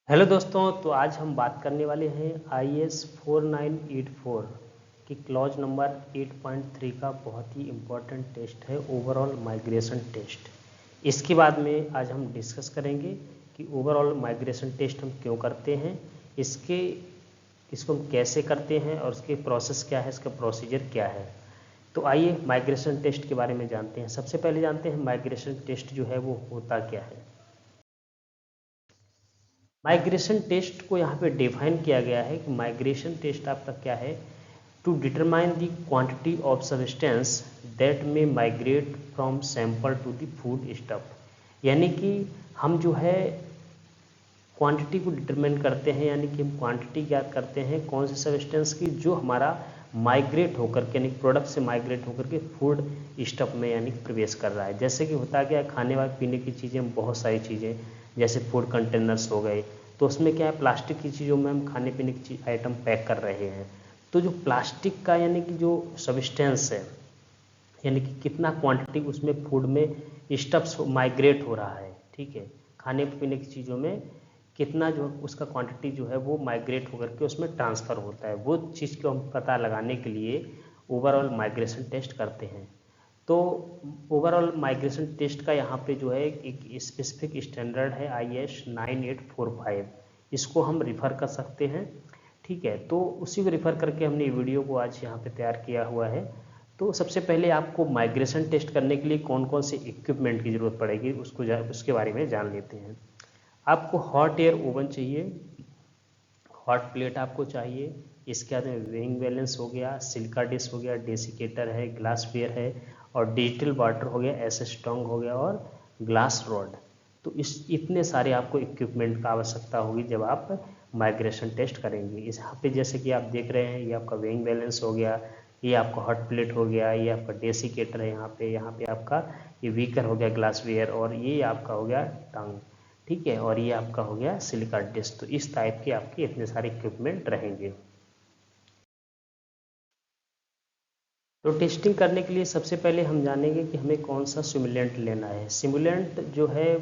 Hello दोस्तों, तो आज हम बात करने वाले हैं IS 4984 की क्लॉज नंबर 8.3 का बहुत ही इम्पोर्टेंट टेस्ट है ओवरऑल माइग्रेशन टेस्ट। इसके बाद में आज हम डिस्कस करेंगे कि ओवरऑल माइग्रेशन टेस्ट हम क्यों करते हैं, इसको हम कैसे करते हैं और उसके प्रोसेस क्या है, इसका प्रोसीजर क्या है। तो आइए माइग्रेशन टेस्ट के बारे में जानते हैं। सबसे पहले जानते हैं माइग्रेशन टेस्ट जो है वो होता क्या है। माइग्रेशन टेस्ट को यहाँ पे डिफाइन किया गया है कि माइग्रेशन टेस्ट आपका क्या है, to determine the quantity of substance that may migrate from sample to the food stuff. यानी कि हम जो है क्वांटिटी को डिटरमाइन करते हैं, यानी कि हम क्वांटिटी ज्ञात करते हैं कौन से सब्सटेंस की जो हमारा माइग्रेट होकर के, यानी प्रोडक्ट से माइग्रेट होकर के फूड स्टफ में यानी प्रवेश कर रहा है। जैसे कि होता क्या है, खाने वाले पीने की चीज़ें, बहुत सारी चीज़ें जैसे फूड कंटेनर्स हो गए, तो उसमें क्या है, प्लास्टिक की चीज़ों में हम खाने पीने की आइटम पैक कर रहे हैं। तो जो प्लास्टिक का यानी कि जो सब्सटेंस है, यानी कि कितना क्वांटिटी उसमें फूड में स्टफ्स माइग्रेट हो रहा है, ठीक है, खाने पीने की चीज़ों में कितना जो उसका क्वांटिटी जो है वो माइग्रेट होकर के उसमें ट्रांसफ़र होता है, वो चीज़ को हम पता लगाने के लिए ओवरऑल माइग्रेशन टेस्ट करते हैं। तो ओवरऑल माइग्रेशन टेस्ट का यहाँ पे जो है एक स्पेसिफिक स्टैंडर्ड है IS 9845, इसको हम रिफ़र कर सकते हैं, ठीक है। तो उसी को रिफ़र करके हमने वीडियो को आज यहाँ पे तैयार किया हुआ है। तो सबसे पहले आपको माइग्रेशन टेस्ट करने के लिए कौन कौन से इक्विपमेंट की ज़रूरत पड़ेगी उसके बारे में जान लेते हैं। आपको हॉट एयर ओवन चाहिए, हॉट प्लेट आपको चाहिए, इसके बाद में वेइंग बैलेंस हो गया, सिल्का डिश हो गया, डेसिकेटर है, ग्लास वेयर है, और डिजिटल वाटर हो गया, एसएस टोंग हो गया, और ग्लास रॉड। तो इस इतने सारे आपको इक्विपमेंट का आवश्यकता होगी जब आप माइग्रेशन टेस्ट करेंगे। इस यहाँ पे जैसे कि आप देख रहे हैं, ये आपका वेइंग बैलेंस हो गया, ये आपका हॉट प्लेट हो गया, ये आपका डेसिकेटर है, यहाँ पे आपका ये वीकर हो गया ग्लास वेयर, और ये आपका हो गया टंग, ठीक है, और ये आपका हो गया सिलिका डिस्क। तो इस टाइप के आपके इतने सारे इक्विपमेंट रहेंगे। तो टेस्टिंग करने के लिए सबसे पहले हम जानेंगे कि हमें कौन सा सिमुलेंट लेना है। सिमुलेंट जो है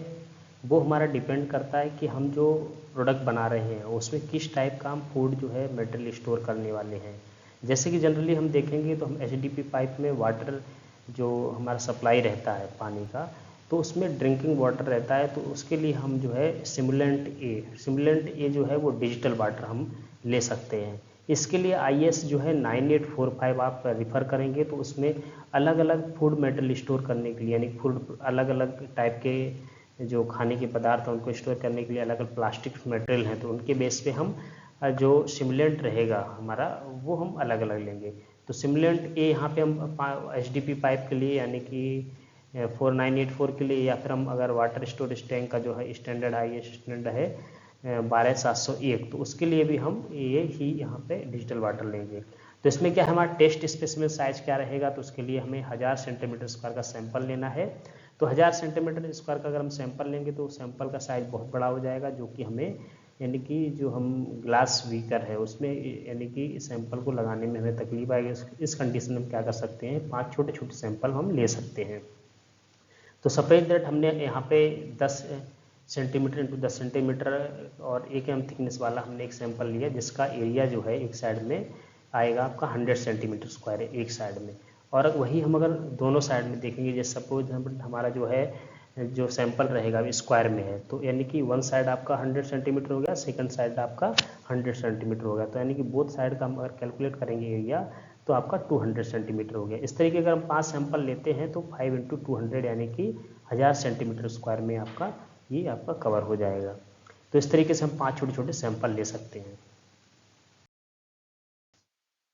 वो हमारा डिपेंड करता है कि हम जो प्रोडक्ट बना रहे हैं उसमें किस टाइप का हम फूड जो है मटेरियल स्टोर करने वाले हैं। जैसे कि जनरली हम देखेंगे तो हम HDP पाइप में वाटर जो हमारा सप्लाई रहता है पानी का, तो उसमें ड्रिंकिंग वाटर रहता है, तो उसके लिए हम जो है सिमुलेंट ए जो है वो डिजिटल वाटर हम ले सकते हैं। इसके लिए IS जो है 9845 आप रिफ़र करेंगे, तो उसमें अलग अलग फूड मटेरियल स्टोर करने के लिए, यानी फूड अलग अलग टाइप के जो खाने के पदार्थ हैं उनको स्टोर करने के लिए अलग अलग प्लास्टिक मटेरियल हैं, तो उनके बेस पे हम जो सिमुलेंट रहेगा हमारा वो हम अलग अलग लेंगे। तो सिमुलेंट ए यहाँ पे हम HDP पाइप के लिए, यानी कि 4984 के लिए, या फिर हम अगर वाटर स्टोरेज टैंक का जो है स्टैंडर्ड IS स्टैंडर्ड है 12701, तो उसके लिए भी हम ये ही यहाँ पे डिजिटल वाटर लेंगे। तो इसमें क्या है, हमारा टेस्ट स्पेसिमेन साइज़ क्या रहेगा, तो उसके लिए हमें 1000 सेंटीमीटर स्क्वायर का सैंपल लेना है। तो 1000 सेंटीमीटर स्क्वायर का अगर हम सैंपल लेंगे तो सैंपल का साइज़ बहुत बड़ा हो जाएगा, जो कि हमें, यानी कि जो हम ग्लास वीकर है उसमें, यानी कि सैंपल को लगाने में हमें तकलीफ आएगी। इस कंडीशन में हम क्या कर सकते हैं, 5 छोटे छोटे सैंपल हम ले सकते हैं। तो सफ़ेद दैट हमने यहाँ पे 10 सेंटीमीटर इंटू 10 सेंटीमीटर और 1 mm थिकनेस वाला हमने एक सैंपल लिया, जिसका एरिया जो है एक साइड में आएगा आपका 100 सेंटीमीटर स्क्वायर है एक साइड में। और वही हम अगर दोनों साइड में देखेंगे, जैसे सपोज हमारा जो है जो सैंपल रहेगा स्क्वायर में है, तो यानी कि वन साइड आपका 100 सेंटीमीटर हो गया, सेकंड साइड आपका 100 सेंटीमीटर हो गया, तो यानी कि बोथ साइड का हम अगर कैलकुलेट करेंगे एरिया तो आपका 200 सेंटीमीटर हो गया। इस तरीके अगर हम 5 सैंपल लेते हैं तो 5 इंटू 200 यानी कि 1000 सेंटीमीटर स्क्वायर में आपका ये आपका कवर हो जाएगा। तो इस तरीके से हम 5 छोटे छोटे सैंपल ले सकते हैं।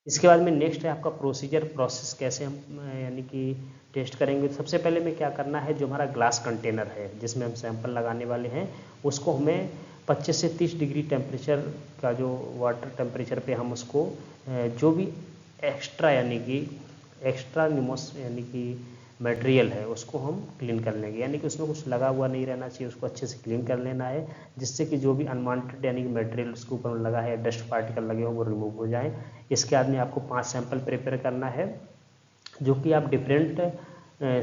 इसके बाद में नेक्स्ट है आपका प्रोसेस कैसे हम यानी कि टेस्ट करेंगे। तो सबसे पहले में क्या करना है, जो हमारा ग्लास कंटेनर है जिसमें हम सैंपल लगाने वाले हैं, उसको हमें 25 से 30 डिग्री टेम्परेचर का जो वाटर टेम्परेचर पे हम उसको जो भी एक्स्ट्रा, यानी कि एक्स्ट्रा निमोस यानी कि मटेरियल है उसको हम क्लीन कर लेंगे, यानी कि उसमें कुछ लगा हुआ नहीं रहना चाहिए, उसको अच्छे से क्लीन कर लेना है, जिससे कि जो भी अनवांटेड यानी कि मटेरियल उसके ऊपर लगा है, डस्ट पार्टिकल लगे हो, वो रिमूव हो जाए। इसके बाद में आपको 5 सैंपल प्रिपेयर करना है, जो कि आप डिफरेंट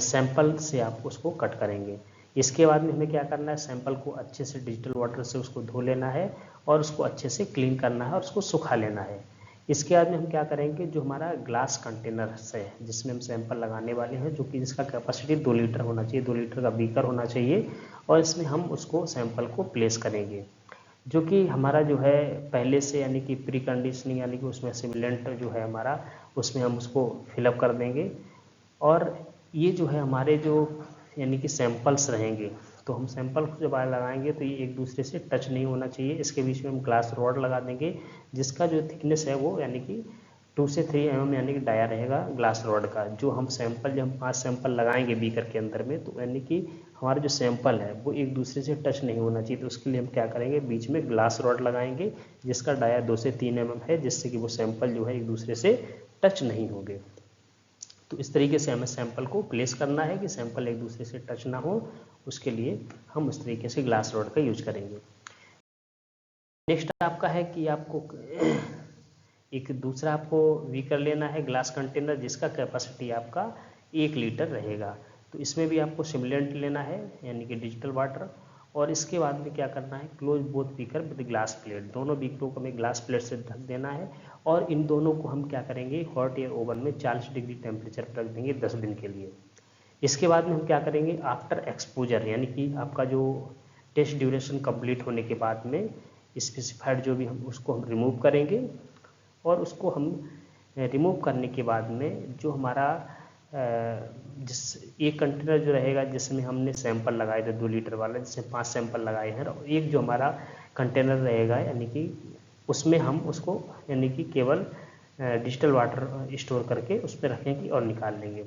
सैंपल से आप उसको कट करेंगे। इसके बाद में हमें क्या करना है, सैंपल को अच्छे से डिजिटल वाटर से उसको धो लेना है और उसको अच्छे से क्लीन करना है और उसको सुखा लेना है। इसके बाद में हम क्या करेंगे, जो हमारा ग्लास कंटेनर है जिसमें हम सैंपल लगाने वाले हैं, जो कि जिसका कैपेसिटी 2 लीटर होना चाहिए, 2 लीटर का बीकर होना चाहिए, और इसमें हम उसको सैंपल को प्लेस करेंगे, जो कि हमारा जो है पहले से यानी कि प्री कंडीशनिंग यानी कि उसमें सिमुलेंट जो है हमारा, उसमें हम उसको फिलअप कर देंगे। और ये जो है हमारे जो यानी कि सैंपल्स रहेंगे, तो हम सैंपल को जब लगाएंगे तो ये एक दूसरे से टच नहीं होना चाहिए। इसके बीच में हम ग्लास रॉड लगा देंगे जिसका जो थिकनेस है वो यानी कि 2 से 3 mm यानी कि डाया रहेगा ग्लास रॉड का। जो हम सैंपल, जब हम 5 सैंपल लगाएंगे बीकर के अंदर में, तो यानी कि हमारा जो सैंपल है वो एक दूसरे से टच नहीं होना चाहिए। तो उसके लिए हम क्या करेंगे, बीच में ग्लास रॉड लगाएंगे जिसका डाया 2 से 3 mm है, जिससे कि वो सैंपल जो है एक दूसरे से टच नहीं होंगे। तो इस तरीके से हमें सैंपल को प्लेस करना है कि सैंपल एक दूसरे से टच ना हो, उसके लिए हम उस तरीके से ग्लास रॉड का यूज करेंगे। नेक्स्ट आपका है कि आपको एक दूसरा आपको बीकर लेना है, ग्लास कंटेनर, जिसका कैपेसिटी आपका 1 लीटर रहेगा। तो इसमें भी आपको सिमुलेंट लेना है यानी कि डिजिटल वाटर, और इसके बाद में क्या करना है, close both beaker with glass plate, दोनों बीकरों को हमें ग्लास प्लेट से ढक देना है। और इन दोनों को हम क्या करेंगे, हॉट एयर ओवन में 40 डिग्री टेम्परेचर पर रख देंगे 10 दिन के लिए। इसके बाद में हम क्या करेंगे, आफ्टर एक्सपोजर यानी कि आपका जो टेस्ट ड्यूरेशन कंप्लीट होने के बाद में स्पेसिफाइड जो भी हम उसको हम रिमूव करेंगे, और उसको हम रिमूव करने के बाद में जो हमारा जिस एक कंटेनर जो रहेगा जिसमें हमने सैंपल लगाए थे 2 लीटर वाला, जिसमें 5 सैंपल लगाए हैं, और एक जो हमारा कंटेनर रहेगा यानी कि उसमें हम उसको यानी कि केवल डिजिटल वाटर स्टोर करके उस पर रखेंगे और निकाल लेंगे।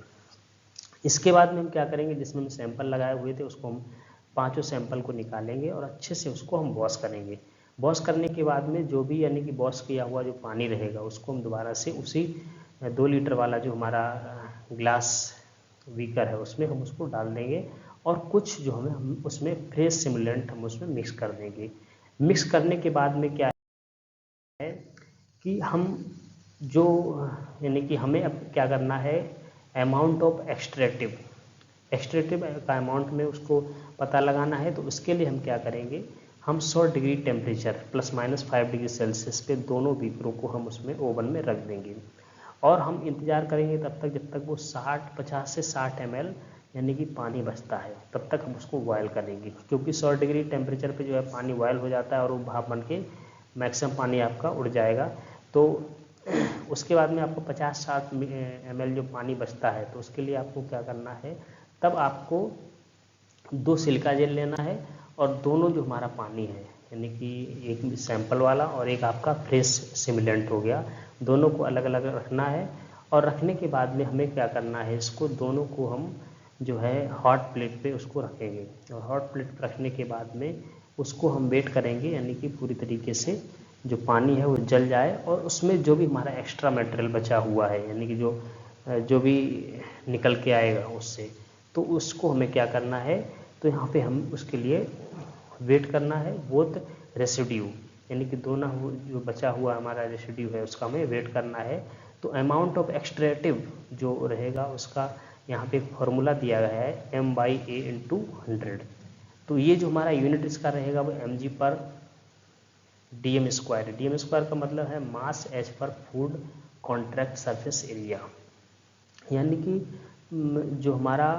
इसके बाद में हम क्या करेंगे, जिसमें हम सैंपल लगाए हुए थे उसको हम 5 सैंपल को निकालेंगे और अच्छे से उसको हम वॉश करेंगे। वॉश करने के बाद में जो भी यानी कि वॉश किया हुआ जो पानी रहेगा उसको हम दोबारा से उसी 2 लीटर वाला जो हमारा ग्लास बीकर है उसमें हम उसको डाल देंगे, और कुछ जो हम उसमें फ्रेश सिमुलेंट हम उसमें मिक्स कर देंगे। मिक्स करने के बाद में क्या है कि हम जो यानी कि हमें अब क्या करना है, अमाउंट ऑफ एक्सट्रैक्टिव का अमाउंट में उसको पता लगाना है। तो उसके लिए हम क्या करेंगे, हम 100 डिग्री टेम्परेचर +-5 डिग्री सेल्सियस पे दोनों बीकरों को हम उसमें ओवन में रख देंगे, और हम इंतज़ार करेंगे तब तक जब तक वो 50 से 60 ml यानी कि पानी बचता है, तब तक हम उसको बॉयल करेंगे। क्योंकि 100 डिग्री टेम्परेचर पे जो है पानी बॉयल हो जाता है और वो भाप बन के मैक्सिमम पानी आपका उड़ जाएगा। तो उसके बाद में आपको 50-60 ml जो पानी बचता है, तो उसके लिए आपको क्या करना है, तब आपको 2 सिलिका जेल लेना है, और दोनों जो हमारा पानी है यानी कि एक सैंपल वाला और एक आपका फ्रेश सिमुलेंट हो गया, दोनों को अलग अलग रखना है। और रखने के बाद में हमें क्या करना है, इसको दोनों को हम जो है हॉट प्लेट पे उसको रखेंगे, और हॉट प्लेट पर रखने के बाद में उसको हम वेट करेंगे यानी कि पूरी तरीके से जो पानी है वो जल जाए, और उसमें जो भी हमारा एक्स्ट्रा मटेरियल बचा हुआ है यानी कि जो भी निकल के आएगा उससे, तो उसको हमें क्या करना है, तो यहाँ पे हम उसके लिए वेट करना है बोथ रेसिड्यू यानी कि दोनों जो बचा हुआ हमारा रेसिड्यू है उसका हमें वेट करना है। तो अमाउंट ऑफ एक्सट्रैक्टिव जो रहेगा उसका यहाँ पे फॉर्मूला दिया गया है M/A/100। तो ये जो हमारा यूनिट इसका रहेगा वो mg/dm²। dm² का मतलब है मास एज पर फूड कॉन्ट्रैक्ट सरफेस एरिया, यानी कि जो हमारा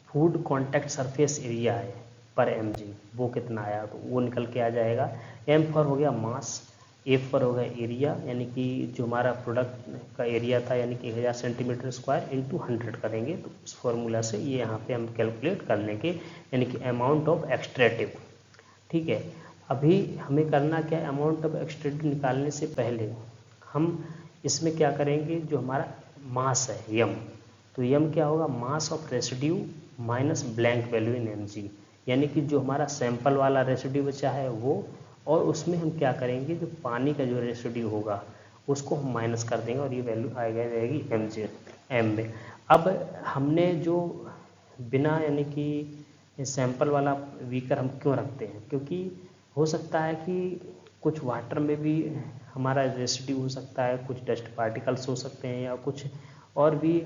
फूड कॉन्टैक्ट सरफेस एरिया है पर mg वो कितना आया, तो वो निकल के आ जाएगा। m पर हो गया मास, a पर हो गया एरिया यानी कि जो हमारा प्रोडक्ट का एरिया था यानी कि 1000 सेंटीमीटर स्क्वायर इंटू 100 करेंगे, तो उस फॉर्मूला से ये यहाँ पे हम कैलकुलेट कर लेंगे यानी कि अमाउंट ऑफ एक्सट्रैक्टिव। ठीक है, अभी हमें करना क्या है, अमाउंट ऑफ एक्सट्रैक्टिव निकालने से पहले हम इसमें क्या करेंगे, जो हमारा मास है यम, तो यम क्या होगा, mass of residue minus blank value in mg, यानी कि जो हमारा सैंपल वाला रेसिड्यू बचा है वो, और उसमें हम क्या करेंगे, जो पानी का जो रेसिड्यू होगा उसको हम माइनस कर देंगे, और ये वैल्यू आ जाएगी एम में। अब हमने जो बिना यानी कि सैंपल वाला बीकर हम क्यों रखते हैं, क्योंकि हो सकता है कि कुछ वाटर में भी हमारा रेसिड्यू हो सकता है, कुछ डस्ट पार्टिकल्स हो सकते हैं, या कुछ और भी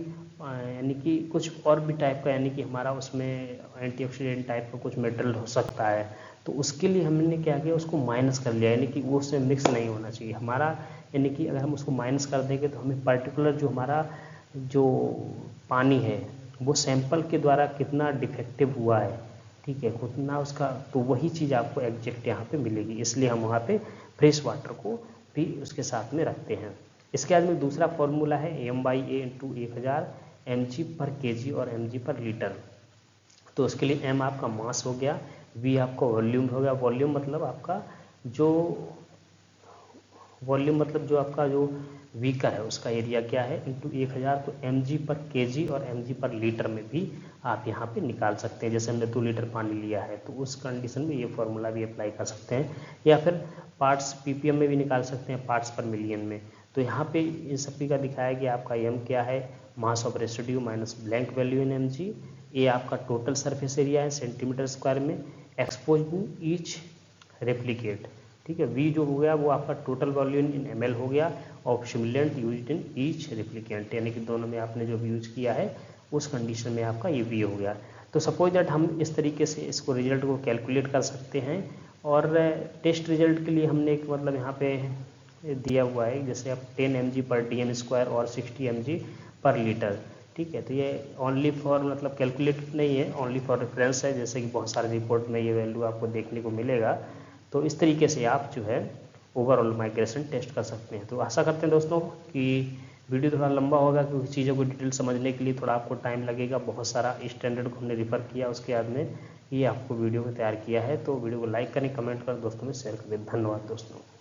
यानी कि कुछ और भी टाइप का, यानी कि हमारा उसमें एंटीऑक्सीडेंट टाइप का कुछ मटेरियल हो सकता है। तो उसके लिए हमने क्या किया, उसको माइनस कर लिया, यानी कि वो उसमें मिक्स नहीं होना चाहिए हमारा। यानी कि अगर हम उसको माइनस कर देंगे तो हमें पर्टिकुलर जो हमारा जो पानी है वो सैंपल के द्वारा कितना डिफेक्टिव हुआ है, ठीक है, उतना उसका, तो वही चीज़ आपको एग्जैक्ट यहाँ पे मिलेगी। इसलिए हम वहाँ पे फ्रेश वाटर को भी उसके साथ में रखते हैं। इसके बाद में दूसरा फॉर्मूला है M/A इंटू 1000 mg पर kg और mg पर लीटर। तो उसके लिए M आपका मास हो गया, V आपका वॉल्यूम हो गया। वॉल्यूम मतलब आपका जो जो आपका जो व्हीकल है उसका एरिया क्या है इंटू 1000, तो mg पर kg और mg पर लीटर में भी आप यहाँ पे निकाल सकते हैं। जैसे हमने 2 लीटर पानी लिया है तो उस कंडीशन में ये फॉर्मूला भी अप्लाई कर सकते हैं, या फिर पार्ट्स ppm में भी निकाल सकते हैं, पार्ट्स पर मिलियन में। तो यहाँ पे इन सभी का दिखाया गया आपका M क्या है, mass of residue minus blank value in mg। ये आपका टोटल सरफेस एरिया है सेंटीमीटर स्क्वायर में, एक्सपोज टू ईच रेप्लिकेट, ठीक है। V जो हो गया वो आपका टोटल वॉल्यूम इन ml हो गया, और simulant use in each replicant, यानी कि दोनों में आपने जो भी यूज किया है उस कंडीशन में आपका ये V हो गया। तो सपोज दैट हम इस तरीके से इसको रिजल्ट को कैलकुलेट कर सकते हैं। और टेस्ट रिजल्ट के लिए हमने एक मतलब यहाँ पे दिया हुआ है, जैसे आप 10 mg पर dm² और 60 mg पर लीटर, ठीक है। तो ये ओनली फॉर मतलब कैलकुलेट नहीं है, ओनली फॉर रेफरेंस है, जैसे कि बहुत सारे रिपोर्ट में ये वैल्यू आपको देखने को मिलेगा। तो इस तरीके से आप जो है ओवरऑल माइग्रेशन टेस्ट कर सकते हैं। तो आशा करते हैं दोस्तों कि वीडियो थोड़ा लंबा होगा, क्योंकि चीज़ों को डिटेल समझने के लिए थोड़ा आपको टाइम लगेगा। बहुत सारा स्टैंडर्ड को हमने रिफ़र किया, उसके बाद में ये आपको वीडियो को तैयार किया है। तो वीडियो को लाइक करें, कमेंट करें, दोस्तों में शेयर करें। धन्यवाद दोस्तों।